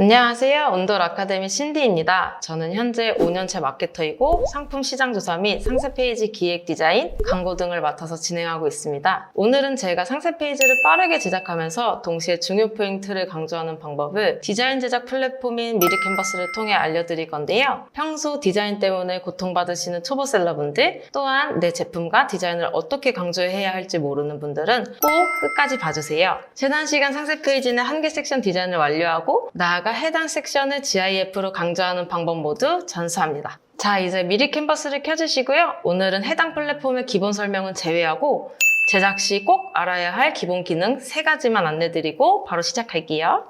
안녕하세요. 온돌 아카데미 신디입니다. 저는 현재 5년차 마케터이고 상품 시장 조사 및 상세 페이지 기획 디자인, 광고 등을 맡아서 진행하고 있습니다. 오늘은 제가 상세 페이지를 빠르게 제작하면서 동시에 중요 포인트를 강조하는 방법을 디자인 제작 플랫폼인 미리캔버스를 통해 알려드릴 건데요. 평소 디자인 때문에 고통받으시는 초보셀러분들, 또한 내 제품과 디자인을 어떻게 강조해야 할지 모르는 분들은 꼭 끝까지 봐주세요. 재단 시간 상세 페이지는 한 개 섹션 디자인을 완료하고 나아가 해당 섹션을 GIF로 강조하는 방법 모두 전수합니다. 자, 이제 미리 캔버스를 켜주시고요. 오늘은 해당 플랫폼의 기본 설명은 제외하고 제작 시 꼭 알아야 할 기본 기능 3가지만 안내드리고 바로 시작할게요.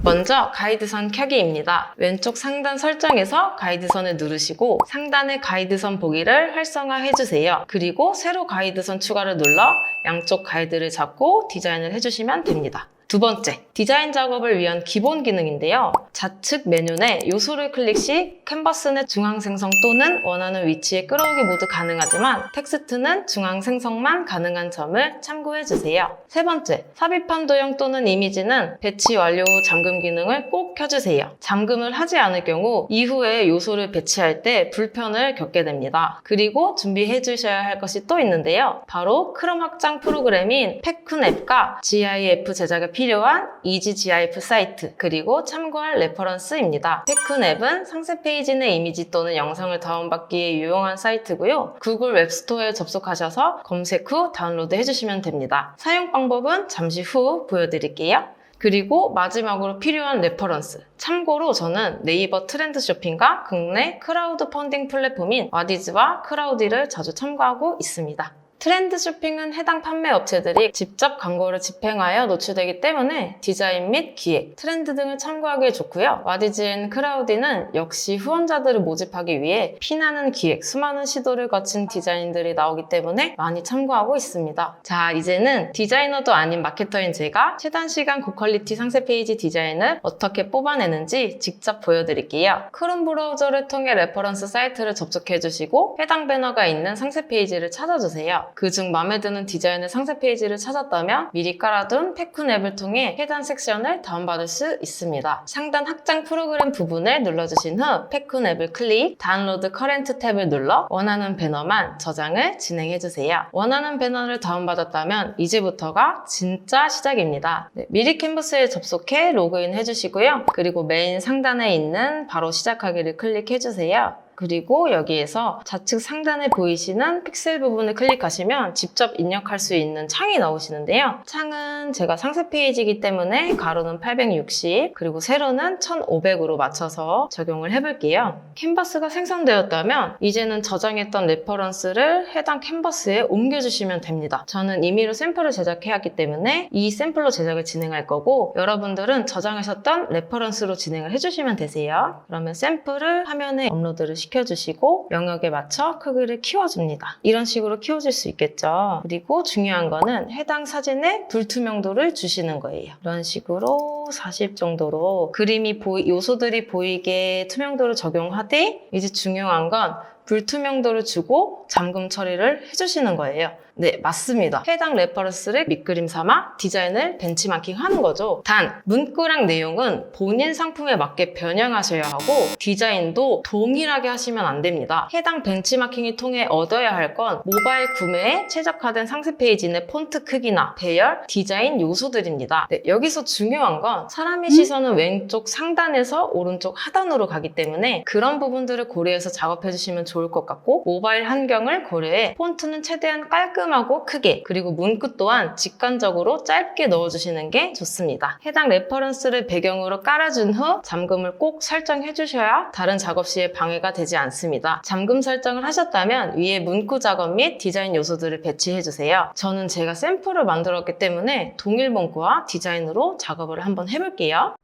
먼저 가이드선 켜기입니다. 왼쪽 상단 설정에서 가이드선을 누르시고 상단의 가이드선 보기를 활성화해주세요. 그리고 세로 가이드선 추가를 눌러 양쪽 가이드를 잡고 디자인을 해주시면 됩니다. 두 번째, 디자인 작업을 위한 기본 기능인데요. 좌측 메뉴 내 요소를 클릭 시 캔버스 내 중앙 생성 또는 원하는 위치에 끌어오기 모두 가능하지만 텍스트는 중앙 생성만 가능한 점을 참고해주세요. 세 번째, 삽입한 도형 또는 이미지는 배치 완료 후 잠금 기능을 꼭 켜주세요. 잠금을 하지 않을 경우 이후에 요소를 배치할 때 불편을 겪게 됩니다. 그리고 준비해 주셔야 할 것이 또 있는데요. 바로 크롬 확장 프로그램인 패쿤 앱과 GIF 제작에 필요한 이지 GIF 사이트, 그리고 참고할 레퍼런스입니다. 패쿤 앱은 상세 페이지 내 이미지 또는 영상을 다운받기에 유용한 사이트고요. 구글 웹스토어에 접속하셔서 검색 후 다운로드 해주시면 됩니다. 사용 방법은 잠시 후 보여드릴게요. 그리고 마지막으로 필요한 레퍼런스. 참고로 저는 네이버 트렌드 쇼핑과 국내 크라우드 펀딩 플랫폼인 와디즈와 크라우디를 자주 참고하고 있습니다. 트렌드 쇼핑은 해당 판매 업체들이 직접 광고를 집행하여 노출되기 때문에 디자인 및 기획, 트렌드 등을 참고하기에 좋고요. 와디즈앤 크라우디는 역시 후원자들을 모집하기 위해 피나는 기획, 수많은 시도를 거친 디자인들이 나오기 때문에 많이 참고하고 있습니다. 자, 이제는 디자이너도 아닌 마케터인 제가 최단 시간 고퀄리티 상세 페이지 디자인을 어떻게 뽑아내는지 직접 보여드릴게요. 크롬 브라우저를 통해 레퍼런스 사이트를 접속해주시고 해당 배너가 있는 상세 페이지를 찾아주세요. 그중 마음에 드는 디자인의 상세 페이지를 찾았다면 미리 깔아둔 패쿤 앱을 통해 해당 섹션을 다운받을 수 있습니다. 상단 확장 프로그램 부분을 눌러주신 후 패쿤 앱을 클릭, 다운로드 커렌트 탭을 눌러 원하는 배너만 저장을 진행해주세요. 원하는 배너를 다운받았다면 이제부터가 진짜 시작입니다. 미리 캔버스에 접속해 로그인 해주시고요. 그리고 메인 상단에 있는 바로 시작하기를 클릭해주세요. 그리고 여기에서 좌측 상단에 보이시는 픽셀 부분을 클릭하시면 직접 입력할 수 있는 창이 나오시는데요. 창은 제가 상세 페이지이기 때문에 가로는 860 그리고 세로는 1500으로 맞춰서 적용을 해볼게요. 캔버스가 생성되었다면 이제는 저장했던 레퍼런스를 해당 캔버스에 옮겨주시면 됩니다. 저는 임의로 샘플을 제작해왔기 때문에 이 샘플로 제작을 진행할 거고 여러분들은 저장하셨던 레퍼런스로 진행을 해주시면 되세요. 그러면 샘플을 화면에 업로드를 시켜주시고 영역에 맞춰 크기를 키워줍니다. 이런 식으로 키워줄 수 있겠죠. 그리고 중요한 거는 해당 사진에 불투명도를 주시는 거예요. 이런 식으로 40 정도로 그림이 요소들이 보이게 투명도를 적용하되 이제 중요한 건 불투명도를 주고 잠금 처리를 해주시는 거예요. 네, 맞습니다. 해당 레퍼런스를 밑그림 삼아 디자인을 벤치마킹 하는 거죠. 단, 문구랑 내용은 본인 상품에 맞게 변형하셔야 하고 디자인도 동일하게 하시면 안 됩니다. 해당 벤치마킹을 통해 얻어야 할 건 모바일 구매에 최적화된 상세 페이지 내 폰트 크기나 배열, 디자인 요소들입니다. 네, 여기서 중요한 건 사람의 시선은 왼쪽 상단에서 오른쪽 하단으로 가기 때문에 그런 부분들을 고려해서 작업해주시면 좋을 것 같고 모바일 환경을 고려해 폰트는 최대한 깔끔하고 크게 그리고 문구 또한 직관적으로 짧게 넣어주시는 게 좋습니다. 해당 레퍼런스를 배경으로 깔아준 후 잠금을 꼭 설정해 주셔야 다른 작업 시에 방해가 되지 않습니다. 잠금 설정을 하셨다면 위에 문구 작업 및 디자인 요소들을 배치해 주세요. 저는 제가 샘플을 만들었기 때문에 동일 문구와 디자인으로 작업을 한번 해볼게요.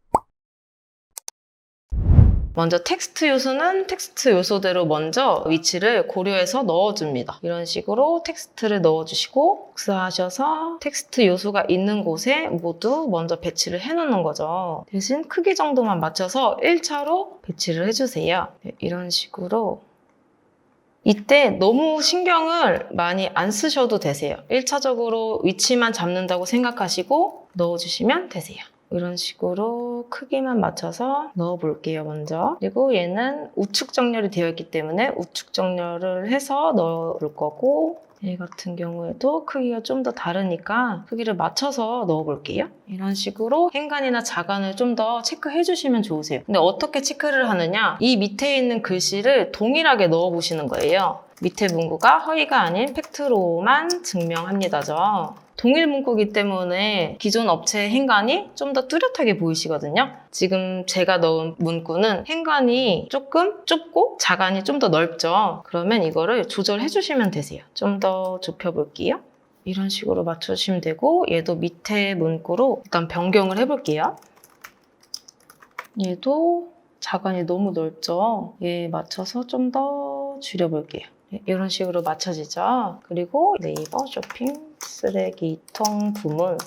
먼저 텍스트 요소는 텍스트 요소대로 먼저 위치를 고려해서 넣어줍니다. 이런 식으로 텍스트를 넣어주시고 복사하셔서 텍스트 요소가 있는 곳에 모두 먼저 배치를 해놓는 거죠. 대신 크기 정도만 맞춰서 1차로 배치를 해주세요. 네, 이런 식으로 이때 너무 신경을 많이 안 쓰셔도 되세요. 1차적으로 위치만 잡는다고 생각하시고 넣어주시면 되세요. 이런 식으로 크기만 맞춰서 넣어볼게요, 먼저. 그리고 얘는 우측 정렬이 되어 있기 때문에 우측 정렬을 해서 넣어볼 거고, 얘 같은 경우에도 크기가 좀 더 다르니까 크기를 맞춰서 넣어볼게요. 이런 식으로 행간이나 자간을 좀 더 체크해 주시면 좋으세요. 근데 어떻게 체크를 하느냐? 이 밑에 있는 글씨를 동일하게 넣어보시는 거예요. 밑에 문구가 허위가 아닌 팩트로만 증명합니다죠. 동일 문구이기 때문에 기존 업체의 행간이 좀 더 뚜렷하게 보이시거든요. 지금 제가 넣은 문구는 행간이 조금 좁고 자간이 좀 더 넓죠. 그러면 이거를 조절해 주시면 되세요. 좀 더 좁혀볼게요. 이런 식으로 맞춰주시면 되고, 얘도 밑에 문구로 일단 변경을 해볼게요. 얘도 자간이 너무 넓죠. 얘에 맞춰서 좀 더 줄여볼게요. 이런 식으로 맞춰지죠. 그리고 네이버 쇼핑 쓰레기통 부문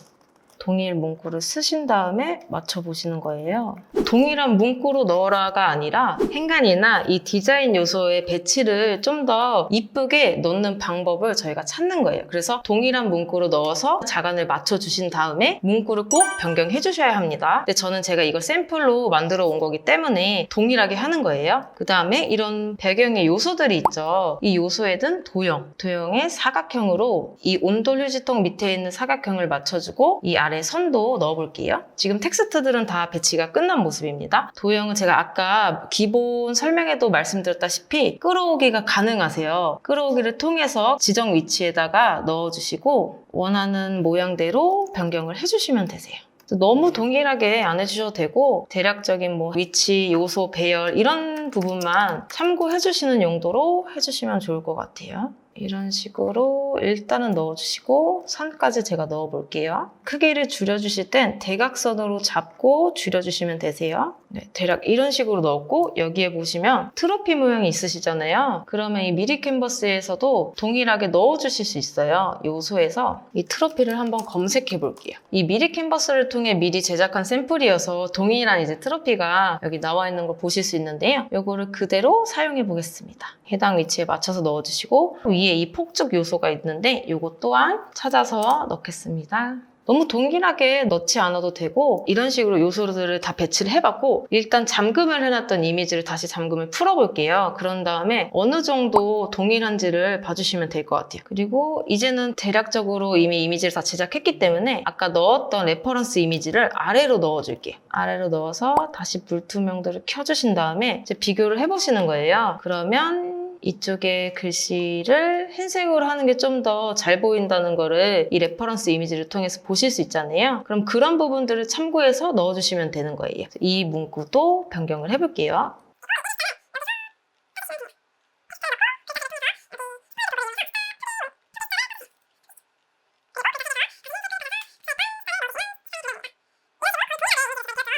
동일 문구를 쓰신 다음에 맞춰보시는 거예요. 동일한 문구로 넣어라가 아니라 행간이나 이 디자인 요소의 배치를 좀 더 이쁘게 넣는 방법을 저희가 찾는 거예요. 그래서 동일한 문구로 넣어서 자간을 맞춰주신 다음에 문구를 꼭 변경해 주셔야 합니다. 근데 저는 제가 이걸 샘플로 만들어 온 거기 때문에 동일하게 하는 거예요. 그 다음에 이런 배경의 요소들이 있죠. 이 요소에 든 도형의 사각형으로 이 온돌 휴지통 밑에 있는 사각형을 맞춰주고 이 아래 선도 넣어볼게요. 지금 텍스트들은 다 배치가 끝난 모습입니다. 도형은 제가 아까 기본 설명에도 말씀드렸다시피 끌어오기가 가능하세요. 끌어오기를 통해서 지정 위치에다가 넣어주시고 원하는 모양대로 변경을 해주시면 되세요. 너무 동일하게 안 해주셔도 되고 대략적인 위치, 요소, 배열 이런 부분만 참고해 주시는 용도로 해주시면 좋을 것 같아요. 이런 식으로 일단은 넣어주시고 선까지 제가 넣어볼게요. 크기를 줄여주실 땐 대각선으로 잡고 줄여주시면 되세요. 네, 대략 이런 식으로 넣었고 여기에 보시면 트로피 모양이 있으시잖아요. 그러면 이 미리 캔버스에서도 동일하게 넣어주실 수 있어요. 요소에서 이 트로피를 한번 검색해 볼게요. 이 미리 캔버스를 통해 미리 제작한 샘플이어서 동일한 이제 트로피가 여기 나와 있는 걸 보실 수 있는데요. 이거를 그대로 사용해 보겠습니다. 해당 위치에 맞춰서 넣어주시고 위에 이 폭죽 요소가 있는데 이거 또한 찾아서 넣겠습니다. 너무 동일하게 넣지 않아도 되고 이런 식으로 요소들을 다 배치를 해봤고 일단 잠금을 해놨던 이미지를 다시 잠금을 풀어볼게요. 그런 다음에 어느 정도 동일한지를 봐주시면 될 것 같아요. 그리고 이제는 대략적으로 이미 이미지를 다 제작했기 때문에 아까 넣었던 레퍼런스 이미지를 아래로 넣어줄게요. 아래로 넣어서 다시 불투명도를 켜주신 다음에 이제 비교를 해보시는 거예요. 그러면 이쪽에 글씨를 흰색으로 하는 게 좀 더 잘 보인다는 거를 이 레퍼런스 이미지를 통해서 보실 수 있잖아요. 그럼 그런 부분들을 참고해서 넣어주시면 되는 거예요. 이 문구도 변경을 해볼게요.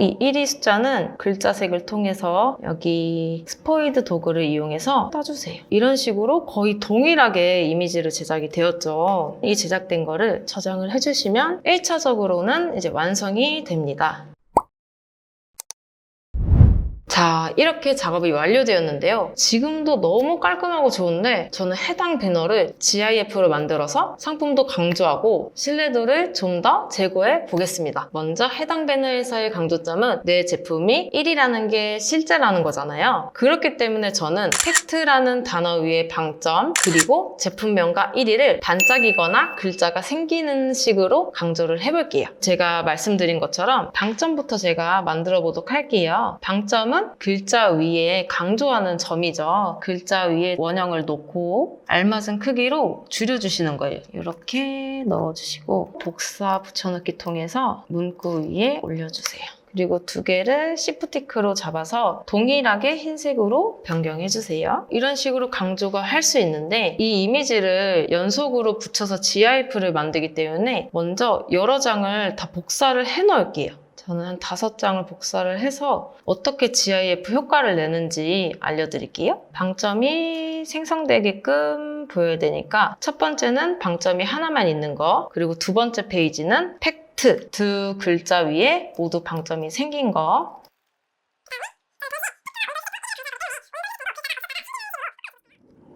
이 1위 숫자는 글자색을 통해서 여기 스포이드 도구를 이용해서 따주세요. 이런 식으로 거의 동일하게 이미지를 제작이 되었죠. 이 제작된 거를 저장을 해주시면 1차적으로는 이제 완성이 됩니다. 자, 이렇게 작업이 완료되었는데요. 지금도 너무 깔끔하고 좋은데 저는 해당 배너를 GIF로 만들어서 상품도 강조하고 신뢰도를 좀 더 제고해 보겠습니다. 먼저 해당 배너에서의 강조점은 내 제품이 1위라는 게 실제라는 거잖아요. 그렇기 때문에 저는 팩트라는 단어 위에 방점 그리고 제품명과 1위를 반짝이거나 글자가 생기는 식으로 강조를 해볼게요. 제가 말씀드린 것처럼 방점부터 제가 만들어 보도록 할게요. 방점은 글자 위에 강조하는 점이죠. 글자 위에 원형을 놓고 알맞은 크기로 줄여주시는 거예요. 이렇게 넣어주시고 복사 붙여넣기 통해서 문구 위에 올려주세요. 그리고 두 개를 시프티크로 잡아서 동일하게 흰색으로 변경해주세요. 이런 식으로 강조가 할 수 있는데 이 이미지를 연속으로 붙여서 GIF를 만들기 때문에 먼저 여러 장을 다 복사를 해놓을게요. 저는 한 5장을 복사를 해서 어떻게 GIF 효과를 내는지 알려드릴게요. 방점이 생성되게끔 보여야 되니까 첫 번째는 방점이 하나만 있는 거, 그리고 두 번째 페이지는 팩트, 두 글자 위에 모두 방점이 생긴 거.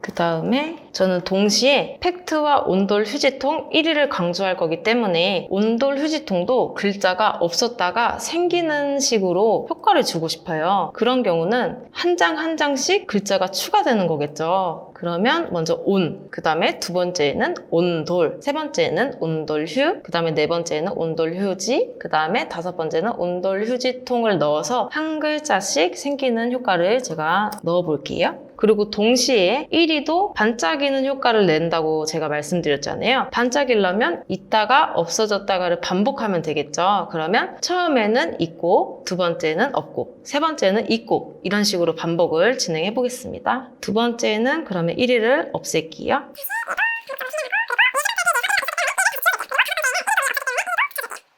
그 다음에 저는 동시에 팩트와 온돌 휴지통 1위를 강조할 거기 때문에 온돌 휴지통도 글자가 없었다가 생기는 식으로 효과를 주고 싶어요. 그런 경우는 한 장 한 장씩 글자가 추가되는 거겠죠. 그러면 먼저 온, 그 다음에 두 번째는 온돌, 세 번째는 온돌휴, 그 다음에 네 번째는 온돌휴지, 그 다음에 다섯 번째는 온돌휴지통을 넣어서 한 글자씩 생기는 효과를 제가 넣어 볼게요. 그리고 동시에 1위도 반짝이는 효과를 낸다고 제가 말씀드렸잖아요. 반짝이려면 있다가 없어졌다가를 반복하면 되겠죠. 그러면 처음에는 있고, 두 번째는 없고, 세 번째는 있고, 이런 식으로 반복을 진행해 보겠습니다. 두 번째는 그러면 1위를 없앨게요.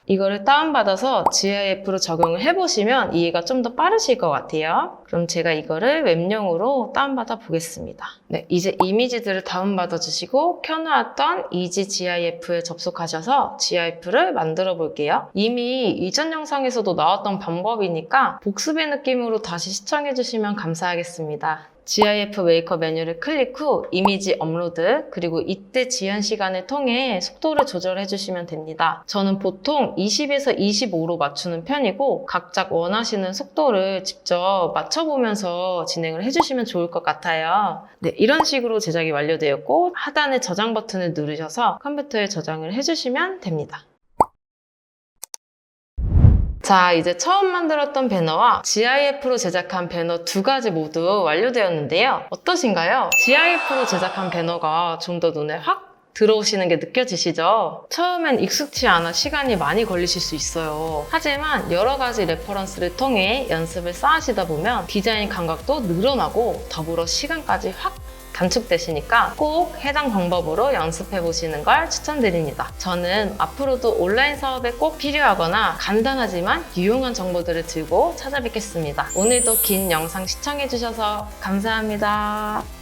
이거를 다운받아서 GIF로 적용을 해보시면 이해가 좀 더 빠르실 것 같아요. 그럼 제가 이거를 웹용으로 다운받아 보겠습니다. 네, 이제 이미지들을 다운받아 주시고 켜놓았던 이지 GIF에 접속하셔서 GIF를 만들어 볼게요. 이미 이전 영상에서도 나왔던 방법이니까 복습의 느낌으로 다시 시청해 주시면 감사하겠습니다. GIF 메이커 메뉴를 클릭 후 이미지 업로드, 그리고 이때 지연 시간을 통해 속도를 조절해 주시면 됩니다. 저는 보통 20에서 25로 맞추는 편이고 각자 원하시는 속도를 직접 맞춰보면서 진행을 해주시면 좋을 것 같아요. 네, 이런 식으로 제작이 완료되었고 하단에 저장 버튼을 누르셔서 컴퓨터에 저장을 해주시면 됩니다. 자, 이제 처음 만들었던 배너와 GIF로 제작한 배너 두 가지 모두 완료되었는데요. 어떠신가요? GIF로 제작한 배너가 좀 더 눈에 확 들어오시는 게 느껴지시죠? 처음엔 익숙치 않아 시간이 많이 걸리실 수 있어요. 하지만 여러 가지 레퍼런스를 통해 연습을 쌓으시다 보면 디자인 감각도 늘어나고 더불어 시간까지 확 단축되시니까 꼭 해당 방법으로 연습해 보시는 걸 추천드립니다. 저는 앞으로도 온라인 사업에 꼭 필요하거나 간단하지만 유용한 정보들을 들고 찾아뵙겠습니다. 오늘도 긴 영상 시청해 주셔서 감사합니다.